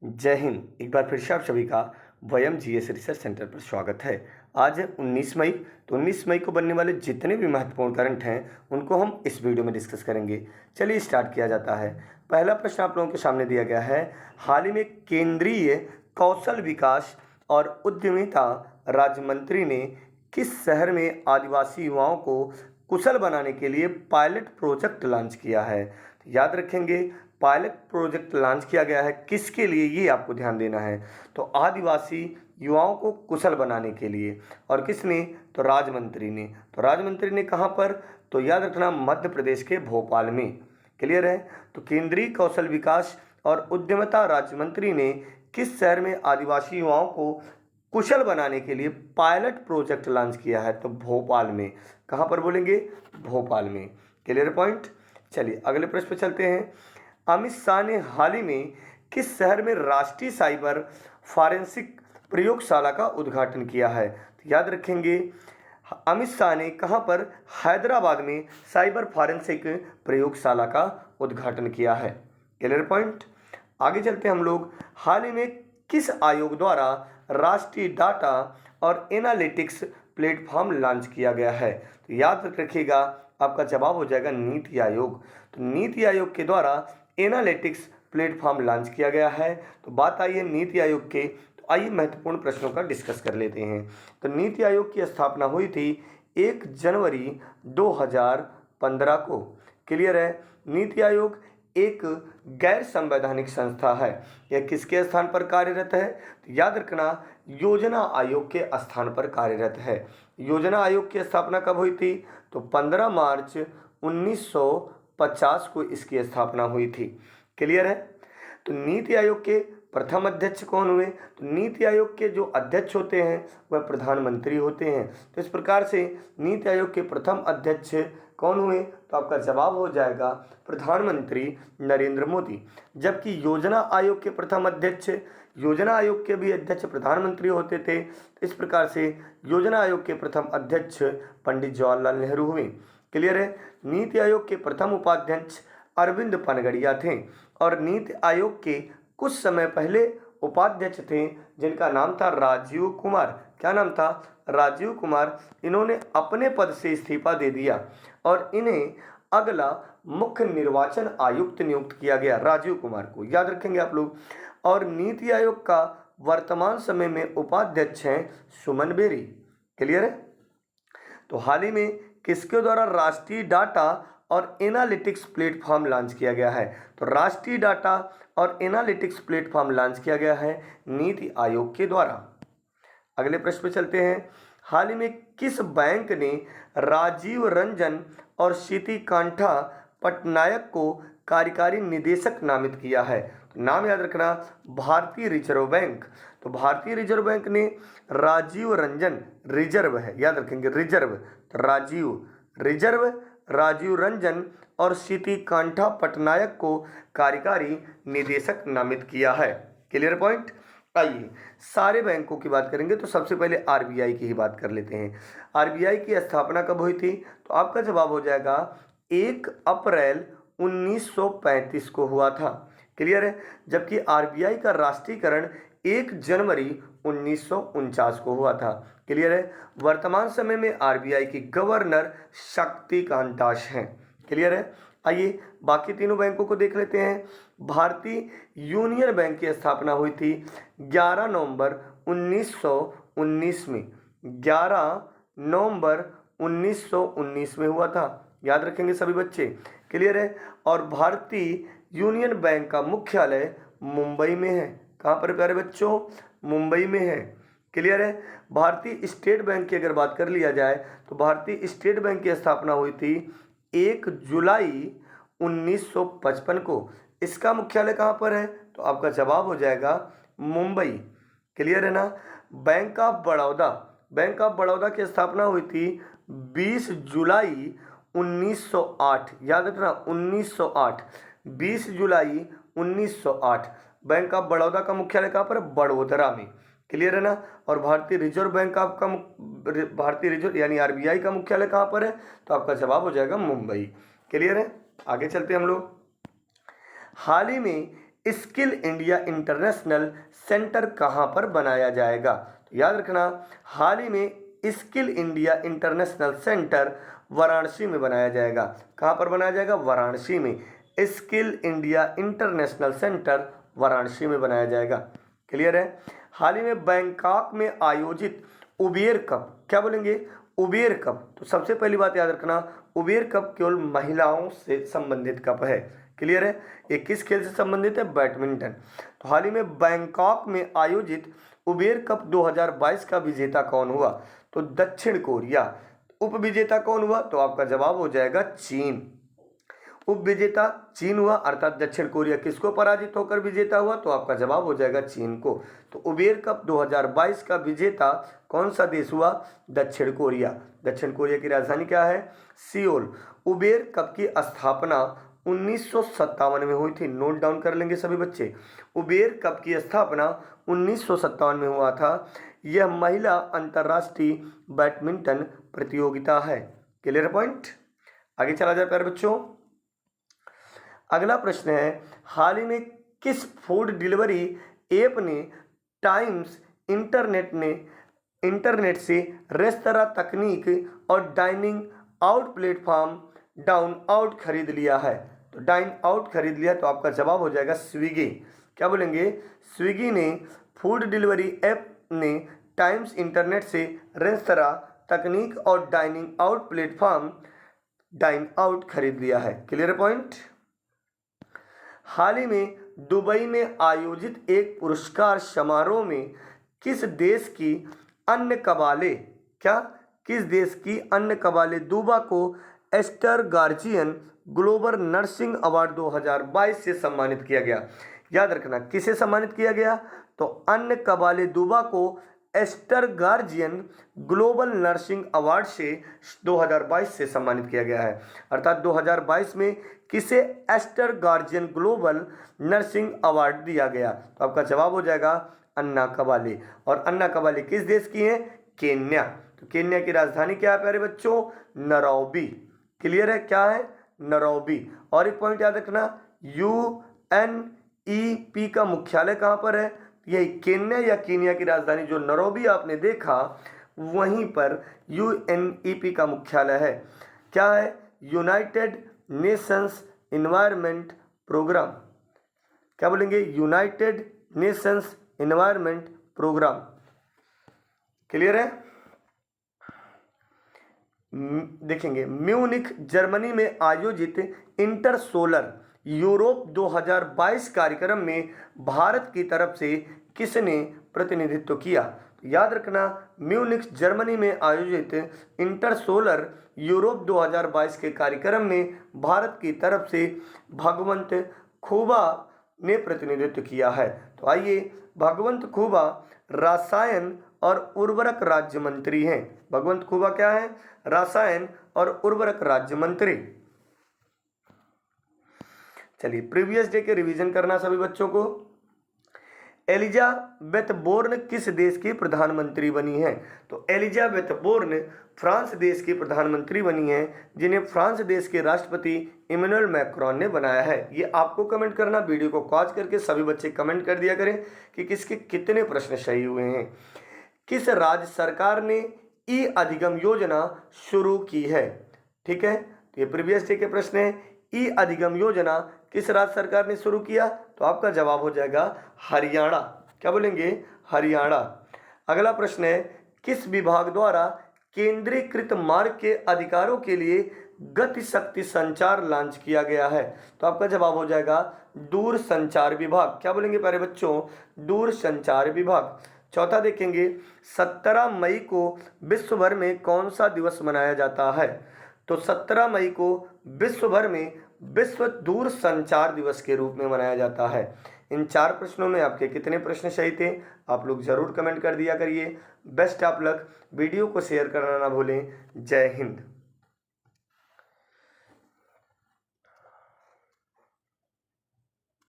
जय हिंद। एक बार फिर से आप सभी का वयम जीएस रिसर्च सेंटर पर स्वागत है। आज है 19 मई। तो 19 मई को बनने वाले जितने भी महत्वपूर्ण करंट हैं उनको हम इस वीडियो में डिस्कस करेंगे। चलिए स्टार्ट किया जाता है। पहला प्रश्न आप लोगों के सामने दिया गया है। हाल ही में केंद्रीय कौशल विकास और उद्यमिता राज्य मंत्री ने किस शहर में आदिवासी युवाओं को कुशल बनाने के लिए पायलट प्रोजेक्ट लॉन्च किया है? तो याद रखेंगे, पायलट प्रोजेक्ट लॉन्च किया गया है किसके लिए, ये आपको ध्यान देना है। तो आदिवासी युवाओं को कुशल बनाने के लिए। और किसने? तो राज्य मंत्री ने। तो राज्य मंत्री ने कहाँ पर? तो याद रखना, मध्य प्रदेश के भोपाल में। क्लियर है? तो केंद्रीय कौशल विकास और उद्यमिता राज्य मंत्री ने किस शहर में आदिवासी युवाओं को कुशल बनाने के लिए पायलट प्रोजेक्ट लॉन्च किया है? तो भोपाल में। कहाँ पर बोलेंगे? भोपाल में। Clear point. चलिए अगले प्रश्न पे चलते हैं। अमित शाह ने हाल ही में किस शहर में राष्ट्रीय साइबर फॉरेंसिक प्रयोगशाला का उद्घाटन किया है? तो याद रखेंगे, अमित शाह ने कहां पर? हैदराबाद में साइबर फॉरेंसिक प्रयोगशाला का उद्घाटन किया है। Clear point. आगे चलते हम लोग। हाल ही में किस आयोग द्वारा राष्ट्रीय डाटा और एनालिटिक्स प्लेटफॉर्म लॉन्च किया गया है? तो याद रखिएगा, आपका जवाब हो जाएगा नीति आयोग। तो नीति आयोग के द्वारा एनालिटिक्स प्लेटफॉर्म लॉन्च किया गया है। तो बात आई है नीति आयोग के, तो आइए महत्वपूर्ण प्रश्नों का डिस्कस कर लेते हैं। तो नीति आयोग की स्थापना हुई थी 1 जनवरी 2015 को। क्लियर है? नीति आयोग एक गैर संवैधानिक संस्था है। यह किसके स्थान पर कार्यरत है? तो याद रखना, योजना आयोग के स्थान पर कार्यरत है। योजना आयोग की स्थापना कब हुई थी? तो 15 मार्च 1950 को इसकी स्थापना हुई थी। क्लियर है? तो नीति आयोग के प्रथम अध्यक्ष कौन हुए? तो नीति आयोग के जो अध्यक्ष होते हैं वह प्रधानमंत्री होते हैं। तो इस प्रकार से नीति आयोग के प्रथम अध्यक्ष कौन हुए? तो आपका जवाब हो जाएगा प्रधानमंत्री नरेंद्र मोदी। जबकि योजना आयोग के प्रथम अध्यक्ष, योजना आयोग के भी अध्यक्ष प्रधानमंत्री होते थे। इस प्रकार से योजना आयोग के प्रथम अध्यक्ष पंडित जवाहरलाल नेहरू हुए। क्लियर है? नीति आयोग के प्रथम उपाध्यक्ष अरविंद पनगड़िया थे और नीति आयोग के कुछ समय पहले उपाध्यक्ष थे जिनका नाम था राजीव कुमार। क्या नाम था? राजीव कुमार। इन्होंने अपने पद से इस्तीफा दे दिया और इन्हें अगला मुख्य निर्वाचन आयुक्त नियुक्त किया गया, राजीव कुमार को। याद रखेंगे आप लोग। और नीति आयोग का वर्तमान समय में उपाध्यक्ष हैं सुमन बेरी। क्लियर है? तो हाल ही में किसके द्वारा राष्ट्रीय डाटा और एनालिटिक्स प्लेटफॉर्म लॉन्च किया गया है? तो राष्ट्रीय डाटा और एनालिटिक्स प्लेटफॉर्म लॉन्च किया गया है नीति आयोग के द्वारा। अगले प्रश्न पे चलते हैं। हाल ही में किस बैंक ने राजीव रंजन और सीती कांठा पटनायक को कार्यकारी निदेशक नामित किया है? तो नाम याद रखना, भारतीय रिजर्व बैंक। तो भारतीय रिजर्व बैंक ने राजीव रंजन, रिजर्व है, याद रखेंगे रिजर्व, तो राजीव रंजन और सीती कांठा पटनायक को कार्यकारी निदेशक नामित किया है। Clear point. आइए सारे बैंकों की बात करेंगे तो सबसे पहले आरबीआई की ही बात कर लेते हैं। आरबीआई की स्थापना कब हुई थी? तो आपका जवाब हो जाएगा 1 अप्रैल 1935 को हुआ था। क्लियर है? जबकि आरबीआई का राष्ट्रीयकरण 1 जनवरी 1949 को हुआ था। क्लियर है? वर्तमान समय में आरबीआई की गवर्नर शक्तिकांत दास हैं। क्लियर है? आइए बाकी तीनों बैंकों को देख लेते हैं। भारतीय यूनियन बैंक की स्थापना हुई थी 11 नवंबर 1919 में। 11 नवंबर 1919 में हुआ था। याद रखेंगे सभी बच्चे। क्लियर है? और भारतीय यूनियन बैंक का मुख्यालय मुंबई में है। कहाँ पर प्यारे बच्चों? मुंबई में है। क्लियर है? भारतीय स्टेट बैंक की अगर बात कर लिया जाए तो भारतीय स्टेट बैंक की स्थापना हुई थी 1 जुलाई 1955 को। इसका मुख्यालय कहाँ पर है? तो आपका जवाब हो जाएगा मुंबई। क्लियर है ना? बैंक ऑफ बड़ौदा की स्थापना हुई थी 20 जुलाई 1908। याद रखना 1908, 20 जुलाई 1908। बैंक ऑफ बड़ौदा का मुख्यालय कहाँ पर है? बड़ोदरा में। क्लियर है ना? और भारतीय रिजर्व बैंक आपका भारतीय रिजर्व यानी आरबीआई का मुख्यालय कहाँ पर है? तो आपका जवाब हो जाएगा मुंबई। क्लियर है? आगे चलते हैं हम लोग। हाल ही में स्किल इंडिया इंटरनेशनल सेंटर कहाँ पर बनाया जाएगा? तो याद रखना, हाल ही में skill India international centre Varanasi में बनाया जाएगा। कहाँ पर बनाया जाएगा? वाराणसी में। Skill India international centre Varanasi में बनाया जाएगा। क्लियर है? हाल ही में बैंकॉक में आयोजित उबेर कप, क्या बोलेंगे? Uber cup. तो सबसे पहली बात याद रखना, उबेर कप केवल महिलाओं से संबंधित कप है। क्लियर है? ये किस खेल से संबंधित है? बैडमिंटन। तो हाल ही में बैंकॉक में आयोजित उबेर कप 2022 का विजेता कौन हुआ? तो दक्षिण कोरिया। उप विजेता कौन हुआ? तो आपका जवाब हो जाएगा चीन। उप विजेता चीन हुआ, अर्थात दक्षिण कोरिया किसको पराजित होकर विजेता हुआ? तो आपका जवाब हो जाएगा चीन को। तो उबेर कप 2022 का विजेता कौन सा देश हुआ? दक्षिण कोरिया। दक्षिण कोरिया की राजधानी क्या है? सियोल। उबेर कप की स्थापना 1957 में हुई थी। नोट डाउन कर लेंगे सभी बच्चे। उबेर कप की स्थापना 1957 में हुआ था। यह महिला अंतर्राष्ट्रीय बैडमिंटन प्रतियोगिता है। Clear point? आगे चला जाए प्यारे बच्चों। अगला प्रश्न है, हाल ही में किस फूड डिलीवरी ऐप ने टाइम्स इंटरनेट से रेस्तरां तकनीक और dining out platform down out खरीद लिया है? तो डाइन आउट खरीद लिया, तो आपका जवाब हो जाएगा स्विगी। क्या बोलेंगे? स्विगी ने फूड डिलीवरी ऐप ने टाइम्स इंटरनेट से रेस्तरां तकनीक और dining out platform Dineout खरीद लिया है। Clear point? हाल ही में दुबई में आयोजित एक पुरस्कार समारोह में किस देश की अन्य कबाले दुबा को Aster Guardian Global Nursing Award 2022 से सम्मानित किया गया? याद रखना, किसे सम्मानित किया गया? तो अन्य कबाले दुबा को Aster Guardian Global Nursing Award से 2022 से सम्मानित किया गया है। अर्थात 2022 में किसे Aster Guardian Global Nursing Award दिया गया? तो आपका जवाब हो जाएगा अन्ना कबाले। और अन्ना कबाले किस देश की है? केन्या। तो केन्या की राजधानी क्या है प्यारे बच्चों? नैरोबी। क्लियर है? क्या है? नैरोबी। और एक पॉइंट याद रखना, UNEP का मुख्यालय कहाँ पर है? यही केन्या या कीनिया की राजधानी जो नैरोबी आपने देखा, वहीं पर UNEP का मुख्यालय है। क्या है? United nations environment programme. क्या बोलेंगे? United nations environment programme. Clear है? देखेंगे, म्यूनिख जर्मनी में आयोजित इंटर सोलर यूरोप 2022 कार्यक्रम में भारत की तरफ से किसने प्रतिनिधित्व किया? याद रखना, म्यूनिख जर्मनी में आयोजित इंटर सोलर यूरोप 2022 के कार्यक्रम में भारत की तरफ से भगवंत खूबा ने प्रतिनिधित्व किया है। तो आइए, भगवंत खूबा रसायन और उर्वरक राज्य मंत्री हैं। भगवंत खूबा क्या है? रसायन और उर्वरक राज्य मंत्री। चलिए, प्रीवियस डे के रिवीजन करना सभी बच्चों को। एलिजाबेथ बोर्न किस देश की प्रधानमंत्री बनी है? तो एलिजाबेथ बोर्न फ्रांस देश की प्रधानमंत्री बनी है, जिन्हें फ्रांस देश के राष्ट्रपति इमैनुअल मैक्रोन ने बनाया है। ये आपको कमेंट करना, वीडियो को पॉज करके सभी बच्चे कमेंट कर दिया करें कि किसके कितने प्रश्न सही हुए हैं। किस राज्य सरकार ने ई अधिगम योजना शुरू की है? ठीक है, तो ये प्रीवियस डे के प्रश्न है। ई अधिगम योजना किस राज्य सरकार ने शुरू किया? तो आपका जवाब हो जाएगा हरियाणा। क्या बोलेंगे? हरियाणा। अगला प्रश्न है, किस विभाग द्वारा केंद्रीकृत मार्ग के अधिकारों के लिए गति शक्ति संचार लॉन्च किया गया है? तो आपका जवाब हो जाएगा दूर संचार विभाग। क्या बोलेंगे प्यारे बच्चों? दूर संचार विभाग। चौथा देखेंगे, 17 मई को विश्व भर में कौन सा दिवस मनाया जाता है? तो 17 मई को विश्व भर में विश्व दूर संचार दिवस के रूप में मनाया जाता है। इन 4 प्रश्नों में आपके कितने प्रश्न सही थे? आप लोग जरूर कमेंट कर दिया करिए। Best of luck. वीडियो को शेयर करना ना भूलें। जय हिंद।